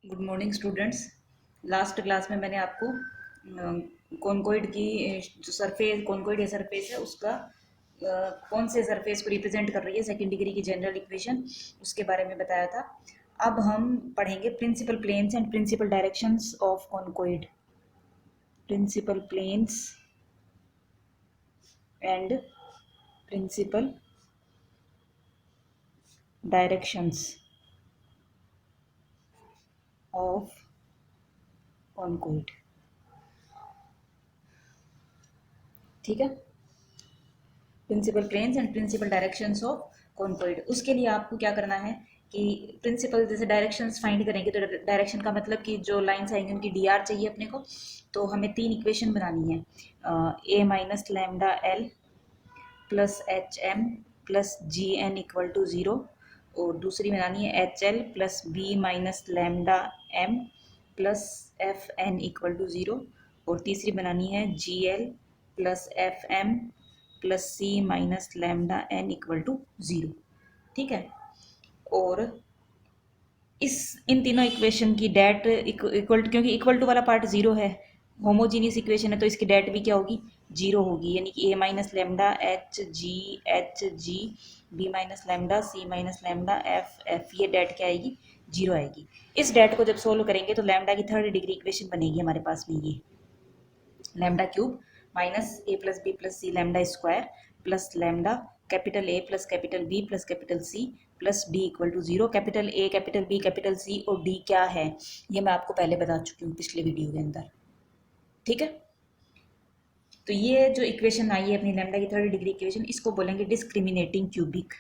Good morning students. Last class में मैंने आपको कॉनकोइड की जो सरफेस कॉनकोइड या सरफेस है उसका कौन से सरफेस को रिप्रेजेंट कर रही है सेकंड डिग्री की जनरल इक्वेशन उसके बारे में बताया था। अब हम पढ़ेंगे principal planes and principal directions of conicoid. Principal planes and principal directions of conicoid. ठीक है, principal planes and principal directions of conicoid. उसके लिए आपको क्या करना है कि प्रिंसिपल जैसे डायरेक्शंस फाइंड करेंगे तो डायरेक्शन का मतलब कि जो लाइन्स आएंगी उनकी डी आर चाहिए अपने को। तो हमें तीन इक्वेशन बनानी है, A minus lambda L plus H M plus G N equal to zero, और दूसरी बनानी है H L plus B minus lambda M plus F N equal to zero, और तीसरी बनानी है G L plus F M plus C minus lambda N equal to zero. ठीक है, और इस इन तीनों इक्वेशन की डेट इक्वल, क्योंकि इक्वल टू वाला पार्ट जीरो है, होमोजीनियस इक्वेशन है, तो इसकी डेट भी क्या होगी, जीरो होगी। यानी कि A minus lambda H G B minus lambda C minus lambda F F, ये डेट क्या आएगी, जीरो आएगी। इस डेट को जब सोल्व करेंगे तो लैम्डा की थर्ड डिग्री इक्वेशन बनेगी हमारे पास में, ये lambda cube minus A plus B plus C lambda square plus lambda capital A plus capital B plus capital C plus D equal to zero. Capital A capital B capital C और D क्या है ये मैं आपको पहले बता चुकी हूँ पिछले वीडियो के अंदर। ठीक है, तो ये जो इक्वेशन आई है अपनी लैम्डा की थर्ड डिग्री इक्वेशन, इसको बोलेंगे डिस्क्रिमिनेटिंग क्यूबिक।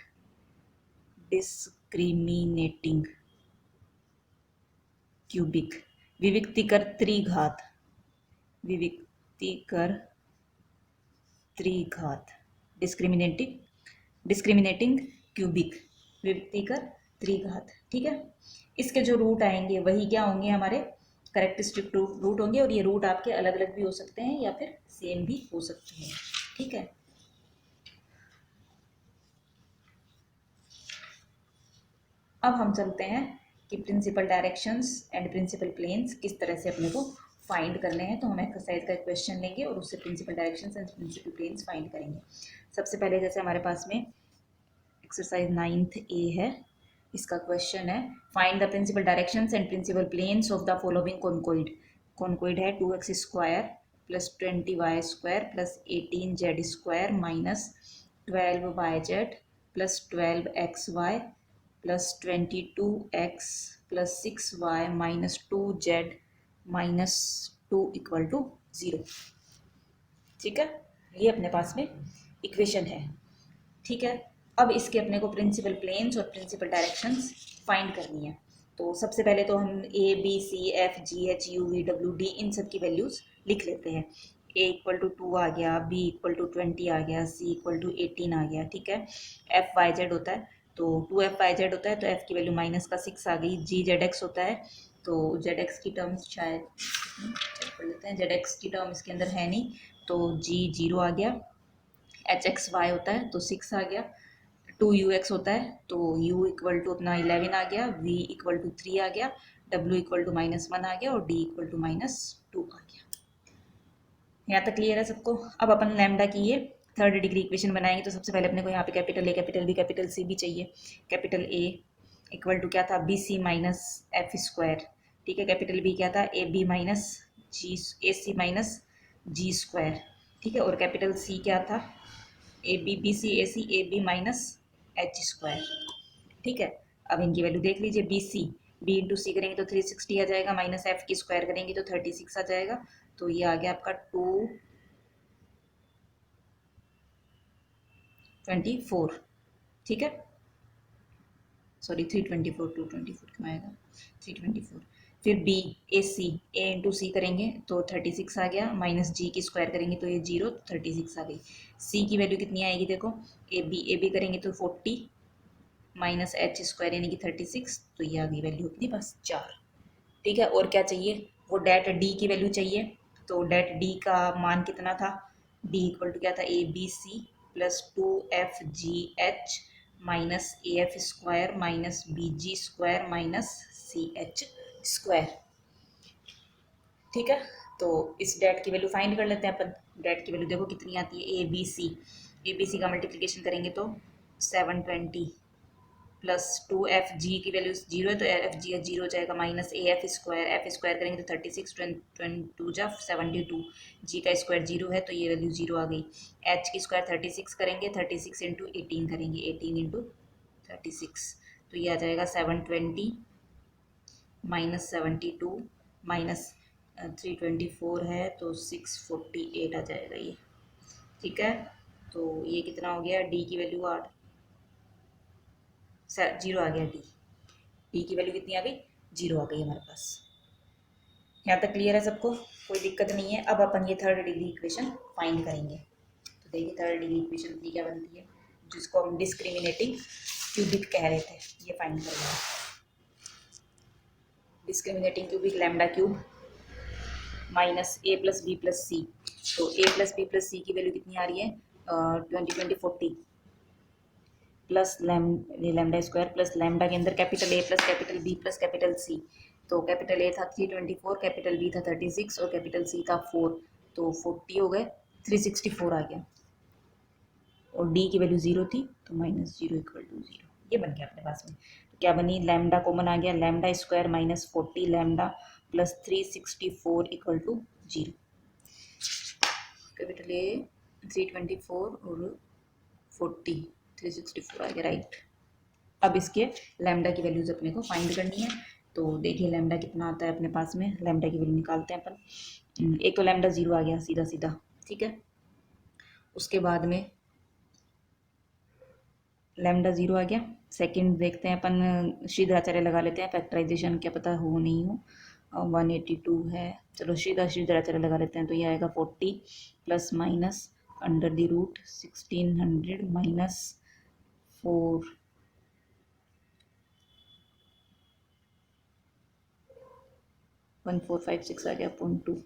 डिस्क्रिमिनेटिंग क्यूबिक, विविक्तिकर त्रिघात, विविक्तिकर त्रिघात, डिस्क्रिमिनेटिंग क्यूबिक, विविक्तिकर त्रिघात। ठीक है, इसके जो रूट आएंगे वही क्या होंगे, हमारे करेक्टरिस्टिक रूट होंगे, और ये रूट आपके अलग अलग भी हो सकते हैं या फिर सेम भी हो सकते हैं। ठीक है, अब हम चलते हैं कि principal directions and principal planes किस तरह से अपने को फाइंड करने हैं। तो हम एक्सरसाइज का क्वेश्चन लेंगे और उससे principal directions and principal planes find करेंगे। सबसे पहले जैसे हमारे पास में एक्सरसाइज 9th ए है, इसका क्वेश्चन है find the principal directions and principal planes of the following conicoid. Conicoid है 2x square plus 20y square plus 18z square minus 12yz plus 12xy plus 22x plus 6y minus 2z minus 2 equal to zero. ठीक है, ये अपने पास में equation है। ठीक है, अब इसके अपने को प्रिंसिपल प्लेन्स और प्रिंसिपल डायरेक्शंस फाइंड करनी है। तो सबसे पहले तो हम A B C F G H U V W D इन सब की वैल्यूज लिख लेते हैं। ए इक्वल टू 2 आ गया, बी इक्वल टू 20 आ गया, सी इक्वल टू 18 आ गया। ठीक है, एफ वाई जेड होता है तो 2f वाई जेड होता है, तो एफ की वैल्यू माइनस का 6 आ गई। जी जेड एक्स होता है तो जेड एक्स की टर्म्स शायद चेक कर लेते हैं, जेड एक्स की टर्म इसके अंदर है नहीं, तो जी 0 आ गया। एच एक्स वाई होता है तो 6 आ गया। 2ux होता है तो u इक्वल टू अपना 11 आ गया, v इक्वल टू 3 आ गया, w इक्वल टू -1 आ गया, और d इक्वल टू -2 आ गया। यहाँ तक क्लियर है सबको। अब अपन लैम्डा की ये थर्ड डिग्री इक्वेशन बनाएंगे, तो सबसे पहले अपने को यहाँ पे capital A capital B capital C भी चाहिए। कैपिटल ए इक्वल टू क्या था, B C minus F square. ठीक है, कैपिटल बी क्या था, A B minus G, A C minus G square. ठीक है, और कैपिटल सी क्या था, A B B C A C A B minus H square. ठीक है, अब इनकी वैल्यू देख लीजिए, B C B into C करेंगे तो 360 आ जाएगा, माइनस एफ की स्क्वायर करेंगे तो 36 आ जाएगा, तो ये आ गया आपका 224। ठीक है, सॉरी 324, 224 क्यों आएगा, 324। फिर बी ए सी, ए इंटू सी करेंगे तो 36 आ गया, माइनस जी की स्क्वायर करेंगे तो ये 0, 36 आ गई। सी की वैल्यू कितनी आएगी देखो, ए बी करेंगे तो 40 माइनस एच स्क्वायर यानी कि 36, तो ये आ गई वैल्यू अपनी बस 4। ठीक है, और क्या चाहिए, वो डेट डी की वैल्यू चाहिए। तो डेट डी का मान कितना था, डी इक्वल टू क्या था, A B C plus 2f g h minus A F square minus B G square minus C H square. ठीक है, तो इस डेट की वैल्यू फाइंड कर लेते हैं अपन। डेट की वैल्यू देखो कितनी आती है, ए बी सी का मल्टीप्लिकेशन करेंगे तो 720 प्लस 2 FG की वैल्यू 0 है तो FG 0 हो जाएगा, माइनस एफ स्क्वायर करेंगे तो 36 टू जा 72, जी का स्क्वायर 0 है तो ये वैल्यू 0 आ गई। एच की स्क्वायर 36 करेंगे, 36 इंटू 18 करेंगे, 18 इंटू 36 तो ये आ जाएगा 720 माइनस 72 माइनस 324 है तो 648 आ जाएगा ये। ठीक है, तो ये कितना हो गया, डी की वैल्यू 8 0 आ गया, डी की वैल्यू कितनी आ गई, 0 आ गई हमारे पास। यहाँ तक क्लियर है सबको, कोई दिक्कत नहीं है। अब अपन ये थर्ड डिग्री इक्वेशन फाइंड करेंगे। तो देखिए थर्ड डिग्री इक्वेशन अपनी क्या बनती है, जिसको हम डिस्क्रिमिनेटिंग क्यूबिक कह रहे थे, ये फाइंड करेंगे। Discriminating cubic lambda cube minus A plus B plus C. तो A plus B plus C की वैल्यू कितनी आ रही है, 20 plus lambda square plus lambda के अंदर capital A plus capital B plus capital C. तो कैपिटल ए था 324, कैपिटल बी था 36 और कैपिटल सी था 4, तो 40 हो गए, 364 आ गया। और डी की वैल्यू 0 थी तो माइनस 0 इक्वल टू 0, ये बन गया अपने पास में। तो क्या बनी, लैम्डा कॉमन आ गया, lambda square minus 40 lambda plus 364 equal to 0। Capital A 324 और 40, 364 आ गया, राइट। अब इसके लैम्डा की वैल्यूज अपने को फाइंड करनी है। तो देखिए लैम्डा कितना आता है अपने पास में, लैम्डा की वैल्यू निकालते हैं अपन। एक तो लैम्डा 0 आ गया सीधा सीधा, ठीक है। उसके बाद में लैम्डा 0 आ गया। सेकंड देखते हैं अपन, श्रीधराचार्य लगा लेते हैं, फैक्टराइजेशन क्या पता हो नहीं हो। 182 है, चलो श्रीधराचार्य लगा लेते हैं। तो ये आएगा 40 plus minus under the root 1600 minus 4 1456 आ गया .2।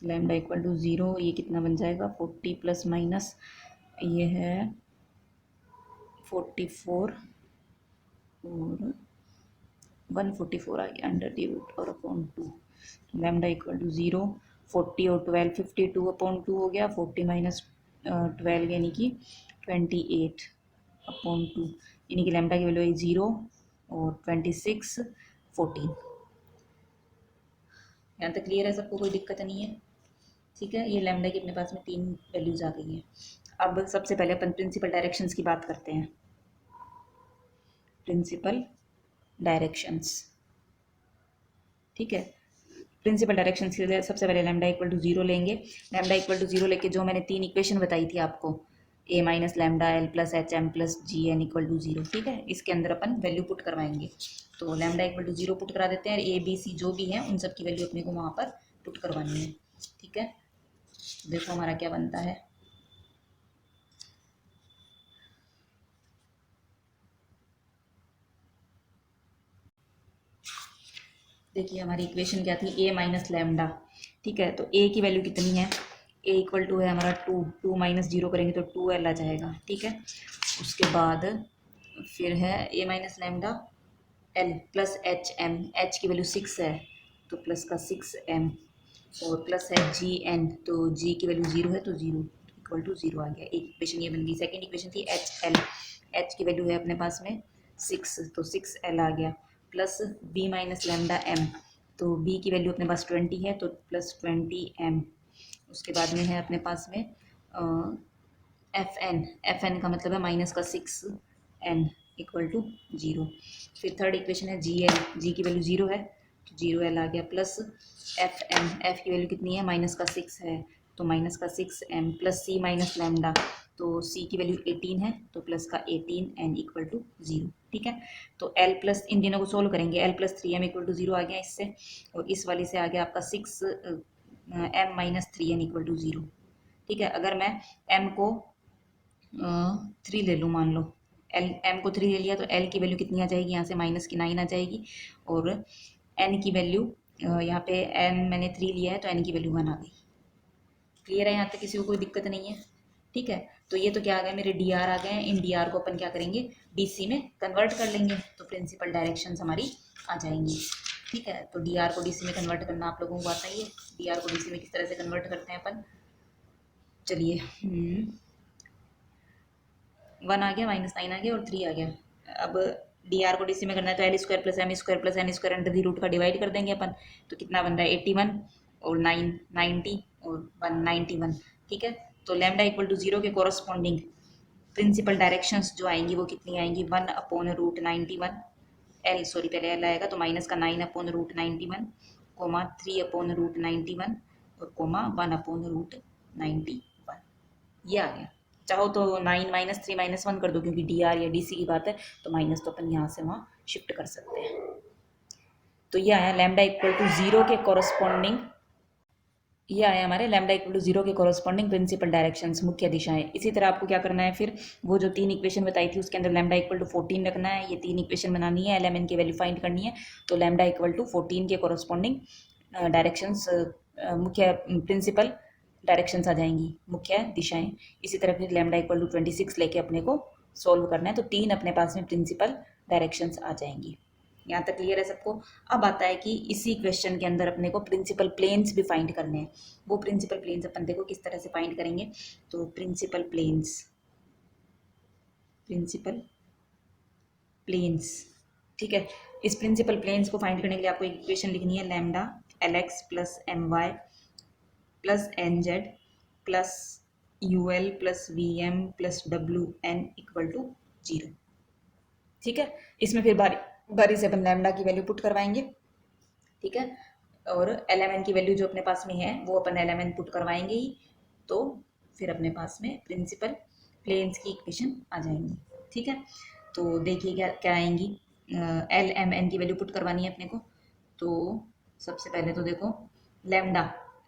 लैम्डा इक्वल टू 0, ये कितना बन जाएगा 40 प्लस माइनस ये है 44 और 144 आ गया अंडर दी रूट और .2। लैम्डा इक्वल टू 0, 40 और 12 52/2 हो गया, 40 माइनस 12 यानी कि 28/2, यानी कि लैम्डा की वैल्यू है 0 और 26 14। यहाँ तक क्लियर है सबको, कोई दिक्कत नहीं है। ठीक है, ये लैम्डा की अपने पास में 3 वैल्यूज आ गई हैं। अब सबसे पहले अपन प्रिंसिपल डायरेक्शंस की बात करते हैं। प्रिंसिपल डायरेक्शंस, ठीक है। प्रिंसिपल डायरेक्शंस के लिए सबसे पहले लैम्डा इक्वल टू 0 लेंगे। लैम्डा इक्वल टू 0 लेके जो मैंने 3 इक्वेशन बताई थी आपको, A minus lambda L plus H M plus G N equal to 0, ठीक है। इसके अंदर अपन वैल्यू पुट करवाएंगे। तो लैम्डा इक्वल टू 0 पुट करा देते हैं, ए बी सी जो भी है उन सब की वैल्यू अपने को वहाँ पर पुट करवानी है, ठीक है। देखो हमारा क्या बनता है, देखिए हमारी इक्वेशन क्या थी, ए माइनस लैम्डा, ठीक है। तो ए की वैल्यू कितनी है, ए इक्वल टू है हमारा 2 माइनस 0 करेंगे तो 2L आ जाएगा, ठीक है। उसके बाद फिर है A minus lambda L plus H M, H की वैल्यू 6 है तो प्लस का 6M और प्लस है जी एन, तो जी की वैल्यू 0 है तो 0 इक्वल टू 0 आ गया। एक इक्वेशन ये बन गई। सेकेंड इक्वेशन थी एच एल, एच की वैल्यू है अपने पास में 6 तो 6L आ गया, plus B minus lambda M, तो बी की वैल्यू अपने पास 20 है तो प्लस 20M। उसके बाद में है अपने पास में एफ एन का मतलब है माइनस का 6N इक्वल टू 0। फिर थर्ड इक्वेशन है जी एल, जी की वैल्यू 0 है तो 0L आ गया, प्लस एफ एम, एफ की वैल्यू कितनी है माइनस का 6 है तो माइनस का 6M, plus C minus lambda, तो सी की वैल्यू 18 है तो प्लस का 18N इक्वल टू 0, ठीक है। तो L प्लस इन तीनों को सोल्व करेंगे, L plus 3M equal to 0 आ गया इससे, और इस वाले से आ गया आपका 6M minus 3N equal to 0, ठीक है। अगर मैं M को 3 ले लूँ, मान लो एम को 3 ले लिया तो एल की वैल्यू कितनी आ जाएगी, यहाँ से माइनस की 9 आ जाएगी, और एन की वैल्यू यहाँ पे एन मैंने 3 लिया है तो एन की वैल्यू 1 आ गई। क्लियर है, यहाँ तक किसी को कोई दिक्कत नहीं है, ठीक है। तो ये तो क्या आ गया, मेरे डी आर आ गए हैं। इन डी आर को अपन क्या करेंगे, डी सी में कन्वर्ट कर लेंगे तो प्रिंसिपल डायरेक्शंस हमारी आ जाएंगी। ठीक है, तो डी आर को डी सी में कन्वर्ट करना आप लोगों को आता ही है। डी आर को डी सी में किस तरह से कन्वर्ट करते हैं अपन, चलिए 1 आ गया, -9 आ गया और 3 आ गया। अब डी आर को डी सी में करना है तो L square plus M square plus N square under the root का डिवाइड कर देंगे अपन। तो कितना बन रहा है 81 और 9 90 और 191। ठीक है, तो लैम्डा इक्वल टू 0 के कोरस्पॉन्डिंग प्रिंसिपल डायरेक्शंस जो आएंगी वो कितनी आएंगी, 1/√91 एल, सॉरी पहले एल आएगा तो माइनस का 9/√91 कोमा 3/√91 और कोमा 1/√91। ये आ गया। चाहो तो 9 -3 -1 कर दो, क्योंकि डी आर या डी सी की बात है तो माइनस तो अपन यहाँ से वहाँ शिफ्ट कर सकते हैं। तो ये आया लैम्डा इक्वल टू 0 के कॉरस्पॉन्डिंग, ये आया हमारे लैम्डा इक्वल टू 0 के कॉरस्पॉन्डिंग प्रिंसिपल डायरेक्शंस, मुख्य दिशाएं। इसी तरह आपको क्या करना है, फिर वो जो 3 इक्वेशन बताई थी उसके अंदर लैम्डा इक्वल टू 14 रखना है। ये 3 इक्वेशन बनानी है, एल एम एन की वैल्यू फाइंड करनी है। तो लैम्डा इक्वल टू 14 के कॉरस्पॉन्डिंग डायरेक्शंस, मुख्य प्रिंसिपल डायरेक्शंस आ जाएंगी, मुख्य दिशाएं। इसी तरह फिर लैम्डा इक्वल टू 26 लेके अपने को सॉल्व करना है, तो 3 अपने पास में प्रिंसिपल डायरेक्शंस आ जाएंगी। यहाँ तक क्लियर है सबको। अब आता है कि इसी क्वेश्चन के अंदर अपने को प्रिंसिपल प्लेन्स भी फाइंड करने हैं। वो प्रिंसिपल प्लेन्स अपन देखो किस तरह से फाइंड करेंगे। तो प्रिंसिपल प्लेन्स, ठीक है। इस प्रिंसिपल प्लेन्स को फाइंड करने के लिए आपको एक इक्वेशन लिखनी है, lambda L X plus M Y plus N Z plus U L plus V M plus W N equal to 0। ठीक है, इसमें फिर बारी से अपन लैम्डा की वैल्यू पुट करवाएंगे। ठीक है, और एल एम एन की वैल्यू जो अपने पास में है वो अपन एल एम एन पुट करवाएंगे ही, तो फिर अपने पास में प्रिंसिपल प्लेन्स की इक्वेशन आ जाएंगी। ठीक है, तो देखिए क्या क्या आएंगी। एल एम एन की वैल्यू पुट करवानी है अपने को। तो सबसे पहले तो देखो लैम्डा,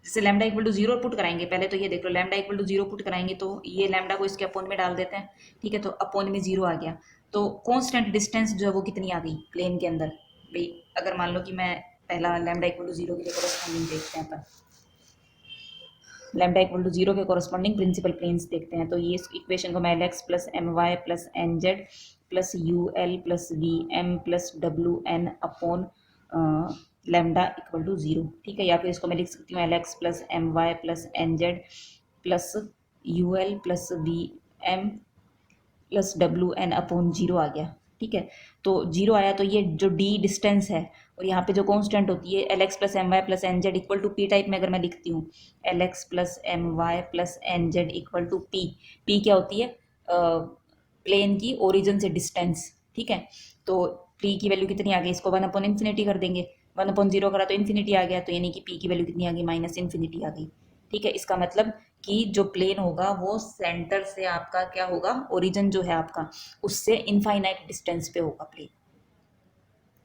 जैसे लैम्डा इक्वल टू 0 पुट कराएंगे। पहले तो ये देख लो, लैम्डा इक्वल टू 0 पुट कराएंगे तो ये लैम्डा को इसके अपोन में डाल देते हैं। ठीक है, तो अपोन में 0 आ गया। तो कांस्टेंट डिस्टेंस जो है वो कितनी आ गई प्लेन के अंदर भाई। अगर मान लो कि मैं पहला लैम्डा इक्वल टू 0 के लिए कोरस्पॉन्डिंग देखते हैं अपन, लैम्डा इक्वल टू 0 के कोरस्पॉन्डिंग प्रिंसिपल प्लेन्स देखते हैं। तो ये इस इक्वेशन को मैं L X plus M Y plus N Z plus U L plus V M plus W N upon lambda equal to 0। ठीक है, या फिर इसको मैं लिख सकती हूँ L X plus M Y plus N Z plus U L plus V M plus W N upon 0 आ गया। ठीक है, तो 0 आया तो ये जो डी डिस्टेंस है और यहाँ पे जो कांस्टेंट होती है L X plus M Y plus N Z equal to P type में अगर मैं लिखती हूँ L X plus M Y plus N Z equal to P. P क्या होती है, प्लेन की ओरिजिन से डिस्टेंस। ठीक है, तो पी की वैल्यू कितनी आ गई, इसको 1 अपॉन इन्फिनिटी कर देंगे। 1 अपॉन 0 करा तो इन्फिनिटी आ गया, तो यानी कि पी की वैल्यू कितनी आ गई, माइनस इन्फिनिटी आ गई। ठीक है, इसका मतलब कि जो प्लेन होगा वो सेंटर से आपका क्या होगा, ओरिजिन जो है आपका उससे इनफाइनाइट डिस्टेंस पे होगा प्लेन।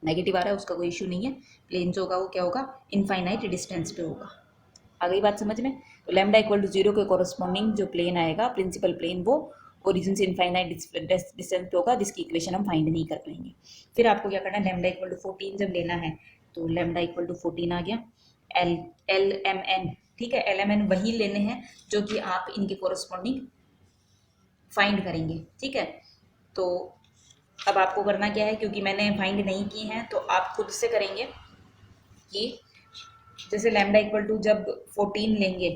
नेगेटिव आ रहा है उसका कोई इशू नहीं है, प्लेन जो होगा वो क्या होगा, इनफाइनाइट डिस्टेंस पे होगा। आ गई बात समझ में। तो लैम्डा इक्वल टू 0 के कोरस्पॉन्डिंग जो प्लेन आएगा प्रिंसिपल प्लेन, वो ओरिजिन से इनफाइनाइट डिस्टेंस पे होगा, जिसकी इक्वेशन हम फाइंड नहीं कर पाएंगे। फिर आपको क्या करना है, लैम्डा इक्वल टू 14 जब लेना है तो लैम्डा इक्वल टू 14 आ गया। एल एल एम एन, ठीक है, एल एम एन वही लेने हैं जो कि आप इनके कोरस्पॉन्डिंग फाइंड करेंगे। ठीक है, तो अब आपको करना क्या है, क्योंकि मैंने फाइंड नहीं की हैं तो आप खुद से करेंगे कि जैसे लैम्डा इक्वल टू जब 14 लेंगे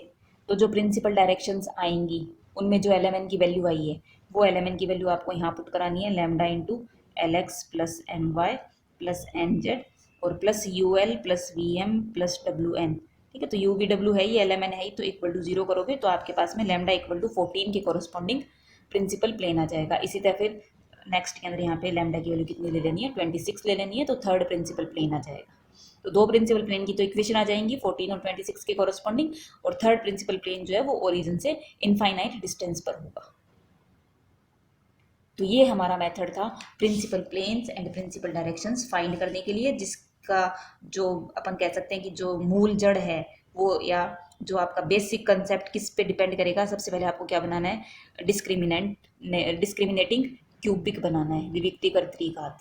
तो जो प्रिंसिपल डायरेक्शंस आएंगी उनमें जो एल एम एन की वैल्यू आई है वो एल एम एन की वैल्यू आपको यहाँ पुट करानी है, lambda into L X plus M Y plus N Z और plus U L plus V M plus W N. ठीक है, तो यू वी डब्ल्यू है ही, एल एम एन है ही, तो इक्वल टू 0 करोगे तो आपके पास में लैम्डा इक्वल टू 14 के कॉरस्पॉन्डिंग प्रिंसिपल प्लेन आ जाएगा। इसी तरह फिर नेक्स्ट के अंदर यहाँ पे लैम्डा की वैल्यू कितनी ले लेनी है, 26 ले लेनी है, तो थर्ड प्रिंसिपल प्लेन आ जाएगा। तो दो प्रिंसिपल प्लेन की तो इक्वेशन आ जाएंगी 14 और 26 के कॉरस्पॉन्डिंग, और थर्ड प्रिंसिपल प्लेन जो है वो ओरिजिन से इनफाइनाइट डिस्टेंस पर होगा। तो ये हमारा मेथड था principal planes and principal directions find करने के लिए, जिसका जो अपन कह सकते हैं कि जो मूल जड़ है वो, या जो आपका बेसिक कंसेप्ट किस पे डिपेंड करेगा। सबसे पहले आपको क्या बनाना है, डिस्क्रिमिनेटिंग क्यूबिक बनाना है, विविक्तिकर घात,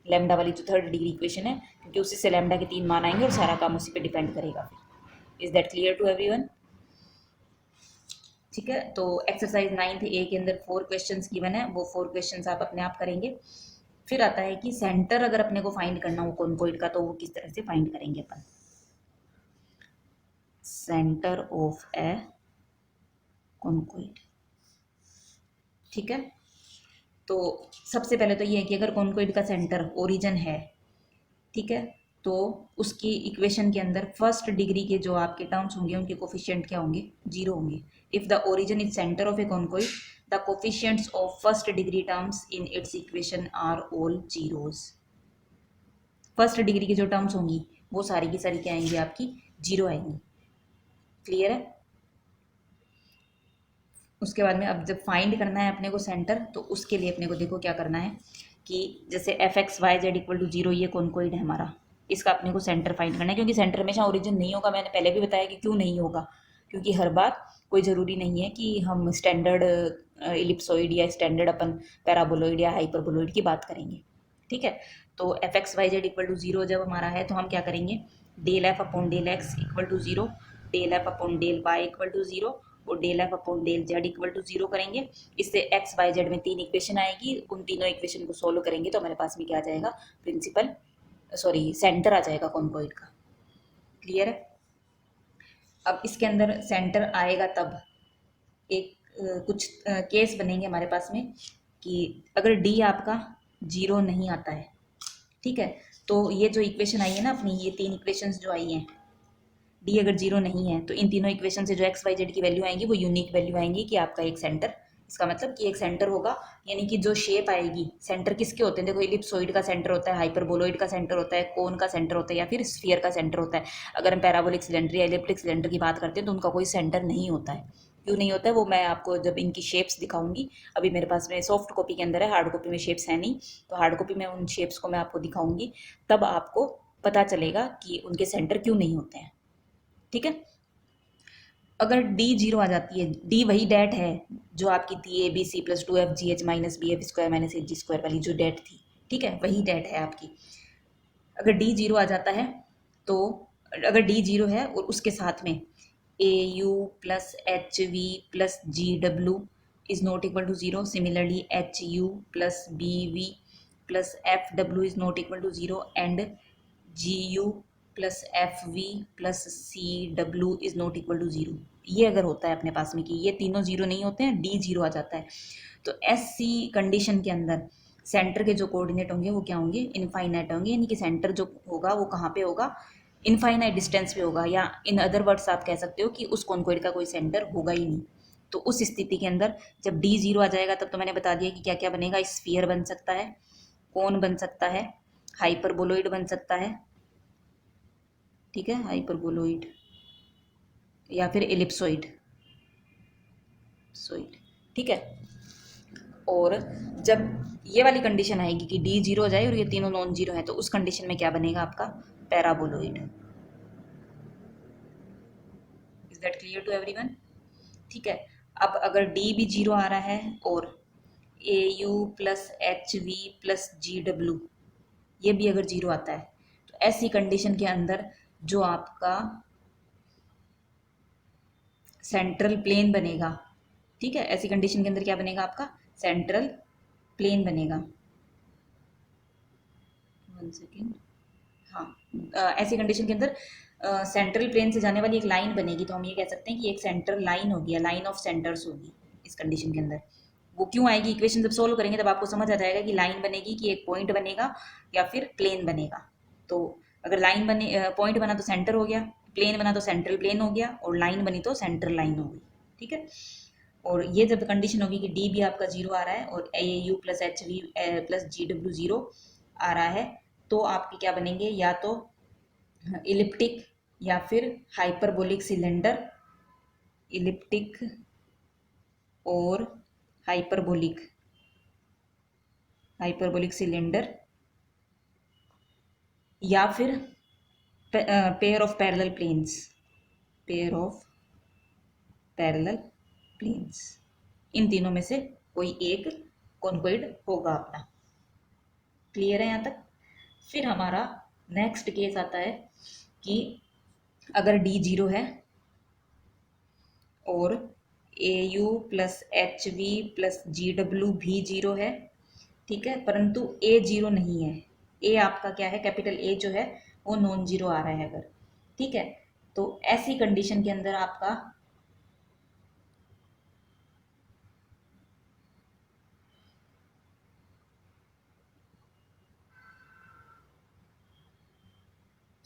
लैम्डा वाली जो थर्ड डिग्री इक्वेशन है, क्योंकि उसी से लैम्डा के 3 मान आएंगे और सारा काम उसी पे डिपेंड करेगा। Is that clear to everyone? ठीक है, तो एक्सरसाइज 9th ए के अंदर 4 क्वेश्चंस गिवन है, वो 4 क्वेश्चंस आप अपने आप करेंगे। फिर आता है कि सेंटर अगर अपने को फाइंड करना हो कॉन्कोइड का तो वो किस तरह से फाइंड करेंगे अपन। सेंटर ऑफ ए कॉन्कोइड, ठीक है। तो सबसे पहले तो ये है कि अगर कॉन्कोइड का सेंटर ओरिजिन है, ठीक है, तो उसकी इक्वेशन के अंदर फर्स्ट डिग्री के जो आपके टर्म्स होंगे उनके कोफिशिएंट क्या होंगे, जीरो होंगे। If the origin is centre of a conicoid the coefficients of first degree terms in its equation are all zeros. First degree की जो टर्म्स होंगी वो सारी की सारी क्या आएंगी, आपकी जीरो आएंगी। क्लियर है। उसके बाद में अब जब फाइंड करना है अपने को सेंटर, तो उसके लिए अपने को देखो क्या करना है कि जैसे F X Y Z equal to zero, ये कॉन्कोइड है हमारा, इसका अपने को सेंटर फाइंड करना है। क्योंकि सेंटर हमेशा ओरिजिन नहीं होगा, मैंने पहले भी बताया कि क्यों नहीं होगा, क्योंकि हर बार कोई ज़रूरी नहीं है कि हम स्टैंडर्ड इलिप्सोइड या स्टैंडर्ड अपन पैराबोलॉइड या हाइपरबोलॉइड की बात करेंगे, ठीक है। तो F X Y Z equal to zero जब हमारा है तो हम क्या करेंगे, del F upon del X equal to zero, del F upon del Y equal to zero और del F upon del Z equal to zero करेंगे। इससे एक्स वाई जेड में तीन इक्वेशन आएगी, उन तीनों इक्वेशन को सोल्व करेंगे तो हमारे पास में क्या आ जाएगा, प्रिंसिपल सॉरी सेंटर आ जाएगा कॉन्कोइड का। क्लियर है। अब इसके अंदर सेंटर आएगा तब एक कुछ केस बनेंगे हमारे पास में कि अगर डी आपका जीरो नहीं आता है, ठीक है, तो ये जो इक्वेशन आई है ना अपनी, ये तीन इक्वेशंस जो आई हैं, डी अगर जीरो नहीं है तो इन तीनों इक्वेशन से जो एक्स वाई जेड की वैल्यू आएंगी वो यूनिक वैल्यू आएंगी कि आपका एक सेंटर, इसका मतलब कि एक सेंटर होगा। यानी कि जो शेप आएगी, सेंटर किसके होते हैं, देखो इलिप्सोइड का सेंटर होता है, हाइपरबोलॉइड का सेंटर होता है, कोन का सेंटर होता है या फिर स्फीयर का सेंटर होता है। अगर हम पैराबोलिक सिलेंडर या इलिप्टिक सिलेंडर की बात करते हैं तो उनका कोई सेंटर नहीं होता है। क्यों नहीं होता है वो मैं आपको जब इनकी शेप्स दिखाऊंगी, अभी मेरे पास में सॉफ्ट कॉपी के अंदर है, हार्ड कॉपी में शेप्स है नहीं, तो हार्ड कॉपी में उन शेप्स को मैं आपको दिखाऊंगी, तब आपको पता चलेगा कि उनके सेंटर क्यों नहीं होते हैं, ठीक है। अगर डी जीरो आ जाती है, डी वही डेट है जो आपकी थी A B C plus two F G H minus B F square minus H G square वाली जो डेट थी, ठीक है, वही डेट है आपकी। अगर डी जीरो आ जाता है तो, अगर डी जीरो है और उसके साथ में A U plus H V plus G W is not equal to zero, similarly H U plus B V plus F W is not equal to zero and G U plus F V plus C W is not equal to zero, ये अगर होता है अपने पास में कि ये तीनों जीरो नहीं होते हैं, डी जीरो आ जाता है, तो एस सी कंडीशन के अंदर सेंटर के जो कोऑर्डिनेट होंगे वो क्या होंगे, इनफाइनाइट होंगे। यानी कि सेंटर जो होगा वो कहाँ पे होगा, इनफाइनाइट डिस्टेंस पे होगा, या इन अदर वर्ड्स आप कह सकते हो कि उस कॉन्कोइड का कोई सेंटर होगा ही नहीं। तो उस स्थिति के अंदर जब डी जीरो आ जाएगा तब तो मैंने बता दिया कि क्या क्या बनेगा, स्फीयर बन सकता है, कोन बन सकता है, हाइपरबोलॉइड बन सकता है, ठीक है, हाइपरबोलॉइड या फिर एलिप्सोइड सोइड, ठीक है। और जब ये वाली कंडीशन आएगी कि डी जीरो हो जाए और ये तीनों नॉन जीरो है, तो उस कंडीशन में क्या बनेगा आपका, paraboloid. Is that clear to everyone, ठीक है। अब अगर डी भी जीरो आ रहा है और A U plus H V plus G W ये भी अगर जीरो आता है, तो ऐसी कंडीशन के अंदर जो आपका सेंट्रल प्लेन बनेगा, ठीक है, ऐसी कंडीशन के अंदर क्या बनेगा आपका, सेंट्रल प्लेन बनेगा। वन सेकेंड, हाँ, ऐसी कंडीशन के अंदर सेंट्रल प्लेन से जाने वाली एक लाइन बनेगी, तो हम ये कह सकते हैं कि एक सेंटर लाइन होगी, लाइन ऑफ सेंटर्स होगी इस कंडीशन के अंदर। वो क्यों आएगी, इक्वेशन जब सोल्व करेंगे तब आपको समझ आ जाएगा कि लाइन बनेगी कि एक पॉइंट बनेगा या फिर प्लेन बनेगा। तो अगर लाइन बने, पॉइंट बना तो सेंटर हो गया, प्लेन बना तो सेंट्रल प्लेन हो गया, और लाइन बनी तो सेंट्रल लाइन हो गई, ठीक है। और ये जब कंडीशन होगी कि डी भी आपका जीरो आ रहा है और A U plus H V plus G W zero आ रहा है, तो आपके क्या बनेंगे, या तो इलिप्टिक या फिर हाइपरबोलिक सिलेंडर, इलिप्टिक और हाइपरबोलिक, हाइपरबोलिक सिलेंडर, या फिर pair of parallel planes, pair of parallel planes, इन तीनों में से कोई एक कॉन्कोइड होगा अपना। क्लियर है यहाँ तक। फिर हमारा नेक्स्ट केस आता है कि अगर डी जीरो है और A U plus H V plus G W भी जीरो है, ठीक है, परंतु ए जीरो नहीं है। ए आपका क्या है, कैपिटल ए जो है वो नॉन जीरो आ रहा है अगर, ठीक है, तो ऐसी कंडीशन के अंदर आपका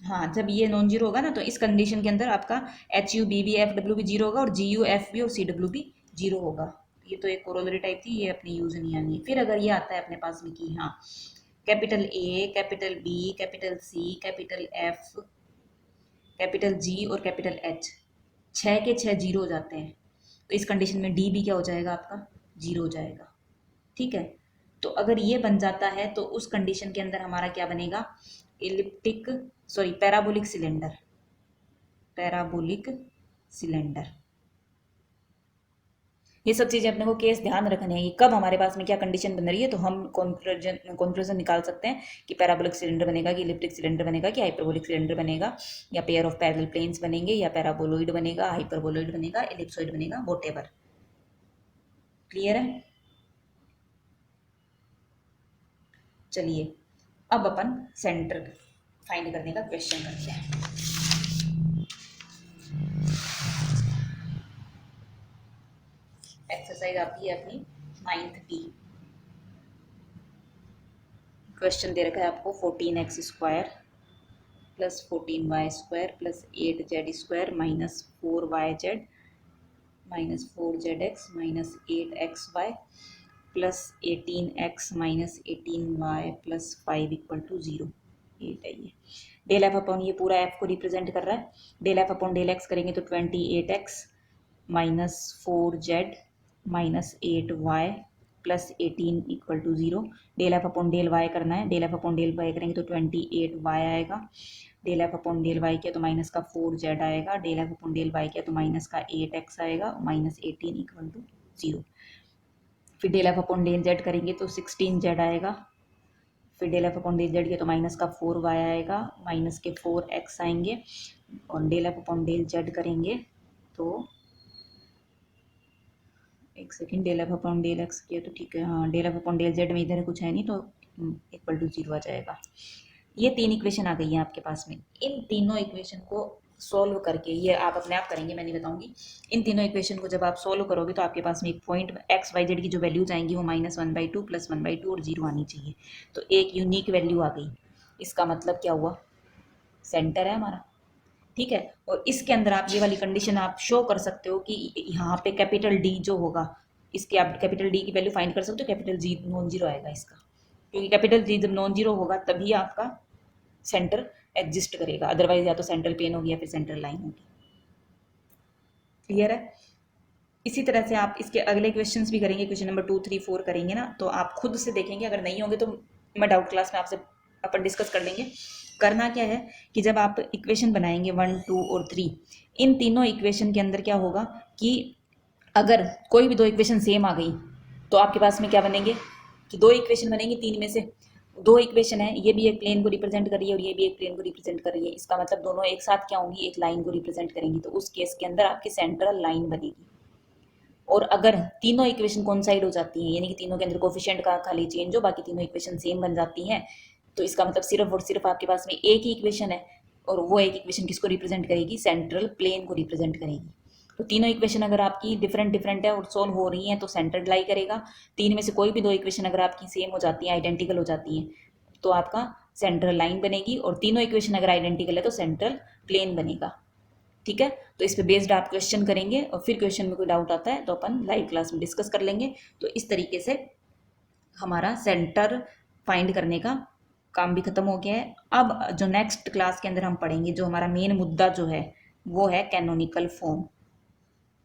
हाँ, जब ये नॉन जीरो होगा ना तो इस कंडीशन के अंदर आपका H U B B F W भी जीरो होगा और जी यू एफ बी और सी डब्ल्यू भी जीरो होगा। ये तो एक कोरोलरी टाइप थी, ये अपनी यूज नहीं आनी है। फिर अगर ये आता है अपने पास में कि हाँ capital A, capital B, capital C, capital F, capital G और कैपिटल एच, छः के छः जीरो हो जाते हैं, तो इस कंडीशन में डी भी क्या हो जाएगा आपका, जीरो हो जाएगा। ठीक है, तो अगर ये बन जाता है तो उस कंडीशन के अंदर हमारा क्या बनेगा, elliptic sorry parabolic cylinder, parabolic cylinder. ये सब चीज़ें अपने को केस ध्यान रखने हैं कि कब हमारे पास में क्या कंडीशन बन रही है, तो हम कॉन्क्लूजन निकाल सकते हैं कि पैराबोलिक सिलेंडर बनेगा, कि इलिप्टिक सिलेंडर बनेगा, कि हाइपरबोलिक सिलेंडर बनेगा, या पेयर ऑफ पैरेलल प्लेन्स बनेंगे, या पैराबोलॉइड बनेगा, हाइपरबोलॉइड बनेगा, एलिप्सॉइड बनेगा, वॉटेवर। क्लियर है? चलिए अब अपन सेंटर फाइंड करने का क्वेश्चन करते हैं। एक्सरसाइज आती है अपनी 9th बी। क्वेश्चन दे रखा है आपको 14x² plus 14y² plus 8z² minus 4yz minus 4zx minus 8xy plus 18x minus 18y plus 5 equal to 0। 8 है ये। डेल एफ अपॉन ये पूरा एफ को रिप्रेजेंट कर रहा है, del F upon del X करेंगे तो 28x minus 4z minus 8y plus 18 equal to 0। Del F upon del Y करना है, del F upon del Y करेंगे तो 28y आएगा, del F upon del Y किया तो माइनस का 4z आएगा, del F upon del Y किया तो माइनस का 8x आएगा, माइनस 18 इक्वल टू 0। फिर del F upon del Z करेंगे तो 16z आएगा, फिर del F upon del Z किया तो माइनस का 4y आएगा, माइनस के 4x आएंगे, और del F upon del Z करेंगे तो एक second, del F upon del X किया तो ठीक है, हाँ del F upon del Z में इधर कुछ है नहीं तो इक्वल टू 0 आ जाएगा। ये तीन इक्वेशन आ गई हैं आपके पास में। इन तीनों इक्वेशन को सॉल्व करके, ये आप अपने आप करेंगे, मैं नहीं बताऊंगी। इन तीनों इक्वेशन को जब आप सॉल्व करोगे तो आपके पास में एक पॉइंट एक्स वाई जेड की जो वैल्यूज आएंगी वो -1/2 प्लस 1/2 और 0 आनी चाहिए। तो एक यूनिक वैल्यू आ गई, इसका मतलब क्या हुआ, सेंटर है हमारा। ठीक है, और इसके अंदर आप ये वाली कंडीशन आप शो कर सकते हो कि यहाँ पे कैपिटल डी जो होगा, इसके आप कैपिटल डी की वैल्यू फाइंड कर सकते हो, कैपिटल जी नॉन जीरो आएगा इसका, क्योंकि कैपिटल जी जब नॉन जीरो होगा तभी आपका सेंटर एग्जिस्ट करेगा, अदरवाइज या तो सेंट्रल प्लेन होगी या फिर सेंट्रल लाइन होगी। क्लियर है? इसी तरह से आप इसके अगले क्वेश्चंस भी करेंगे, क्वेश्चन नंबर 2, 3, 4 करेंगे ना, तो आप खुद से देखेंगे, अगर नहीं होंगे तो मैं डाउट क्लास में आपसे अपन डिस्कस कर लेंगे। करना क्या है कि जब आप इक्वेशन बनाएंगे 1, 2 और 3, इन तीनों इक्वेशन के अंदर क्या होगा कि अगर कोई भी दो इक्वेशन सेम आ गई तो आपके पास में क्या बनेंगे कि दो इक्वेशन बनेंगी, तीन में से दो इक्वेशन है, ये भी एक प्लेन को रिप्रेजेंट कर रही है और ये भी एक प्लेन को रिप्रेजेंट कर रही है, इसका मतलब दोनों एक साथ क्या होंगी, एक लाइन को रिप्रेजेंट करेंगी, तो उस केस के अंदर आपकी सेंट्रल लाइन बनेगी। और अगर तीनों इक्वेशन कोइंसाइड हो जाती हैं, यानी कि तीनों के अंदर कोफिशिएंट का खाली चेंज हो, बाकी तीनों इक्वेशन सेम बन जाती हैं, तो इसका मतलब सिर्फ और सिर्फ आपके पास में एक ही इक्वेशन है, और वो एक इक्वेशन किसको रिप्रेजेंट करेगी, सेंट्रल प्लेन को रिप्रेजेंट करेगी। तो तीनों इक्वेशन अगर आपकी डिफरेंट डिफरेंट है और सोल्व हो रही हैं तो सेंटर लाई करेगा। तीन में से कोई भी दो इक्वेशन अगर आपकी सेम हो जाती हैं, आइडेंटिकल हो जाती हैं, तो आपका सेंट्रल लाइन बनेगी, और तीनों इक्वेशन अगर आइडेंटिकल है तो सेंट्रल प्लेन बनेगा। ठीक है, तो इस पे बेस्ड आप क्वेश्चन करेंगे, और फिर क्वेश्चन में कोई डाउट आता है तो अपन लाइव क्लास में डिस्कस कर लेंगे। तो इस तरीके से हमारा सेंटर फाइंड करने का काम भी खत्म हो गया है। अब जो नेक्स्ट क्लास के अंदर हम पढ़ेंगे, जो हमारा मेन मुद्दा जो है वो है कैनोनिकल फॉर्म,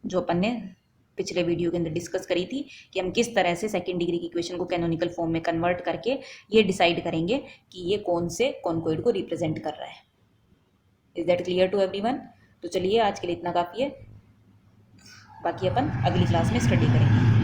जो अपन ने पिछले वीडियो के अंदर डिस्कस करी थी कि हम किस तरह से सेकंड डिग्री की इक्वेशन को कैनोनिकल फॉर्म में कन्वर्ट करके ये डिसाइड करेंगे कि ये कौन से कॉन्कोइड को रिप्रेजेंट कर रहा है। Is that clear to everyone? तो चलिए आज के लिए इतना काफ़ी है, बाकी अपन अगली क्लास में स्टडी करेंगे।